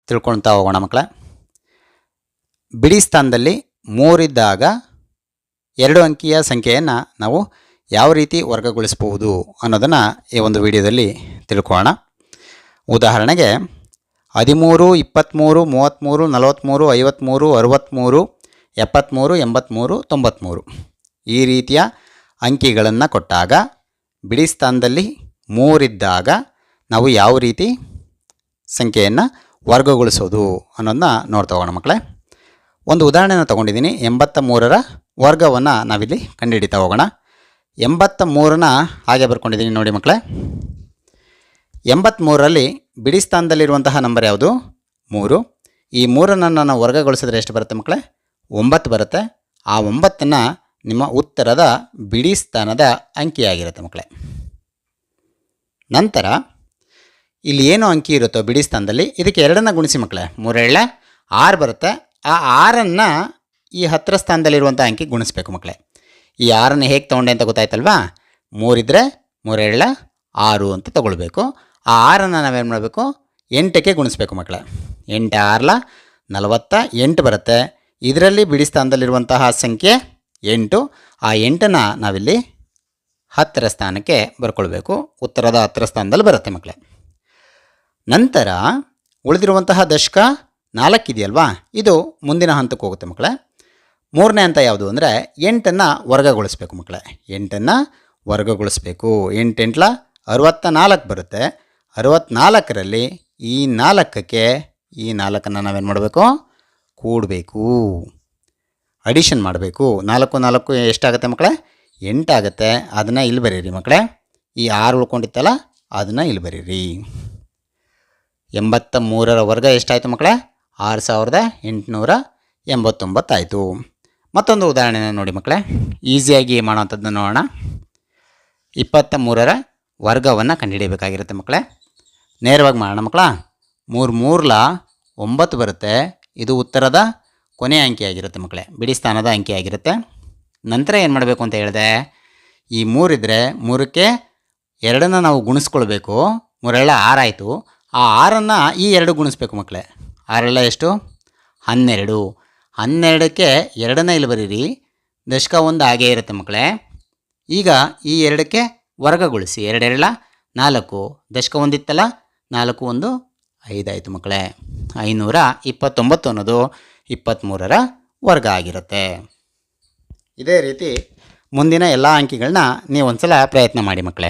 ತಿಳ್ಕೊಳ್ತಾ ಹೋಗೋಣ ಮಕ್ಕಳೇ. ಬಿಡಿ ಸ್ಥಾನದಲ್ಲಿ 3 ಇದ್ದಾಗ 2 ಅಂಕಿಯ ಸಂಖ್ಯೆಯನ್ನು ನಾವು ಯಾವ ರೀತಿ ವರ್ಗಗೊಳಿಸಬಹುದು ಅನ್ನೋದನ್ನು ಈ ಒಂದು ವಿಡಿಯೋದಲ್ಲಿ ತಿಳ್ಕೊಳ್ಳೋಣ. ಉದಾಹರಣೆಗೆ 13, 23, 33, 43, 53, 63, 73, 83, 93 ಈ ರೀತಿಯ ಅಂಕಿಗಳನ್ನು ಕೊಟ್ಟಾಗ ಬಿಡಿ ಸ್ಥಾನದಲ್ಲಿ 3 ಇದ್ದಾಗ ನಾವು ಯಾವ ರೀತಿ ಸಂಖ್ಯೆಯನ್ನು ವರ್ಗಗೊಳಿಸೋದು ಅನ್ನೋದನ್ನ ನೋಡ್ತಾ ಹೋಗೋಣ ಮಕ್ಕಳೇ. ಒಂದು ಉದಾಹರಣೆನ ತೊಗೊಂಡಿದ್ದೀನಿ. 83ರ ವರ್ಗವನ್ನು ನಾವಿಲ್ಲಿ ಕಂಡುಹಿಡಿತಾ ಹೋಗೋಣ. 83ನ ಹಾಗೆ ಬರ್ಕೊಂಡಿದ್ದೀನಿ ನೋಡಿ ಮಕ್ಕಳೇ. 83ರಲ್ಲಿ ಬಿಡಿ ಸ್ಥಾನದಲ್ಲಿರುವಂತಹ ನಂಬರ್ ಯಾವುದು? 3. ಈ 3ಅನ್ನು ನಾವು ವರ್ಗಗೊಳಿಸಿದ್ರೆ ಎಷ್ಟು ಬರುತ್ತೆ ಮಕ್ಕಳೇ? 9 ಬರುತ್ತೆ. ಆ 9ನ್ನು ನಿಮ್ಮ ಉತ್ತರದ ಬಿಡಿ ಸ್ಥಾನದ ಅಂಕಿಯಾಗಿರುತ್ತೆ ಮಕ್ಕಳೇ. ನಂತರ ಇಲ್ಲಿ ಏನು ಅಂಕಿ ಇರುತ್ತೋ ಬಿಡಿ ಸ್ಥಾನದಲ್ಲಿ ಇದಕ್ಕೆ 2ನ್ನು ಗುಣಿಸಿ ಮಕ್ಕಳೇ. 3 6 ಬರುತ್ತೆ. ಆ 6ಅನ್ನು ಈ 10ರ ಸ್ಥಾನದಲ್ಲಿರುವಂಥ ಅಂಕಿ ಗುಣಿಸ್ಬೇಕು ಮಕ್ಕಳೇ. ಈ 6ಅನ್ನು ಹೇಗೆ ತೊಗೊಂಡೆ ಅಂತ ಗೊತ್ತಾಯ್ತಲ್ವಾ? 3 ಇದ್ದರೆ 3 6 ಅಂತ ತೊಗೊಳ್ಬೇಕು. ಆ 6ಅನ್ನು ನಾವೇನು ಮಾಡಬೇಕು? 8ಕ್ಕೆ ಗುಣಿಸ್ಬೇಕು ಮಕ್ಕಳೇ. 8 6 48 ಬರುತ್ತೆ. ಇದರಲ್ಲಿ ಬಿಡಿ ಸ್ಥಾನದಲ್ಲಿರುವಂತಹ ಸಂಖ್ಯೆ 8. ಆ 8ನ್ನು ನಾವಿಲ್ಲಿ 10ರ ಸ್ಥಾನಕ್ಕೆ ಬರ್ಕೊಳ್ಬೇಕು. ಉತ್ತರದ 10ರ ಸ್ಥಾನದಲ್ಲಿ ಬರುತ್ತೆ ಮಕ್ಕಳೇ. ನಂತರ ಉಳಿದಿರುವಂತಹ ದಶಕ 4 ಇದೆಯಲ್ವಾ, ಇದು ಮುಂದಿನ ಹಂತಕ್ಕೆ ಹೋಗುತ್ತೆ ಮಕ್ಕಳೇ. 3ನೇ ಹಂತ ಯಾವುದು ಅಂದರೆ 8ಅನ್ನು ವರ್ಗಗೊಳಿಸ್ಬೇಕು ಮಕ್ಕಳೇ. 8ಅನ್ನು ವರ್ಗಗೊಳಿಸ್ಬೇಕು. 8 8 64 ಬರುತ್ತೆ. 64ರಲ್ಲಿ ಈ 4ಕ್ಕೆ ಈ 4ಅನ್ನು ನಾವೇನು ಮಾಡಬೇಕು? ಕೂಡಬೇಕು, ಅಡಿಷನ್ ಮಾಡಬೇಕು. 4 4 ಎಷ್ಟಾಗುತ್ತೆ ಮಕ್ಕಳೇ? 8 ಆಗುತ್ತೆ. ಅದನ್ನು ಇಲ್ಲಿ ಬರೀರಿ ಮಕ್ಕಳೇ. ಈ 6 ಉಳ್ಕೊಂಡಿತ್ತಲ್ಲ ಅದನ್ನು ಇಲ್ಲಿ ಬರೀರಿ. 83ರ ವರ್ಗ ಎಷ್ಟಾಯಿತು ಮಕ್ಕಳೇ? 6889 ಆಯಿತು. ಮತ್ತೊಂದು ಉದಾಹರಣೆನ ನೋಡಿ ಮಕ್ಕಳೇ, ಈಸಿಯಾಗಿ ಮಾಡೋವಂಥದ್ದನ್ನು ನೋಡೋಣ. 23ರ ವರ್ಗವನ್ನು ಕಂಡುಹಿಡಿಯಬೇಕಾಗಿರುತ್ತೆ ಮಕ್ಕಳೇ. ನೇರವಾಗಿ ಮಾಡೋಣ ಮಕ್ಕಳ. 3 3 9 ಬರುತ್ತೆ. ಇದು ಉತ್ತರದ ಕೊನೆಯ ಅಂಕಿಯಾಗಿರುತ್ತೆ ಮಕ್ಕಳೇ, ಬಿಡಿ ಸ್ಥಾನದ ಅಂಕಿಯಾಗಿರುತ್ತೆ. ನಂತರ ಏನು ಮಾಡಬೇಕು ಅಂತ ಹೇಳಿದೆ? ಈ 3 ಇದ್ದರೆ 3ಕ್ಕೆ 2ನ್ನು ನಾವು ಗುಣಿಸ್ಕೊಳ್ಬೇಕು. 3 6 ಆಯಿತು. ಆ 6ಅನ್ನು ಈ 2 ಗುಣಿಸ್ಬೇಕು ಮಕ್ಕಳೇ. 6 ಎಷ್ಟು? 12. 12ಕ್ಕೆ 2ನ್ನ ಇಲ್ಲಿ ಬರೀರಿ. ದಶಕ 1 ಹಾಗೇ ಇರುತ್ತೆ ಮಕ್ಕಳೇ. ಈಗ ಈ 2ಕ್ಕೆ ವರ್ಗಗೊಳಿಸಿ. 2 2 4. ದಶಕ 1 ಇತ್ತಲ್ಲ, 4 1 5 ಆಯಿತು ಮಕ್ಕಳೇ. 529 ಅನ್ನೋದು 23ರ ವರ್ಗ ಆಗಿರುತ್ತೆ. ಇದೇ ರೀತಿ ಮುಂದಿನ ಎಲ್ಲ ಅಂಕಿಗಳನ್ನ ನೀವು ಒಂದು ಸಲ ಪ್ರಯತ್ನ ಮಾಡಿ ಮಕ್ಕಳೇ.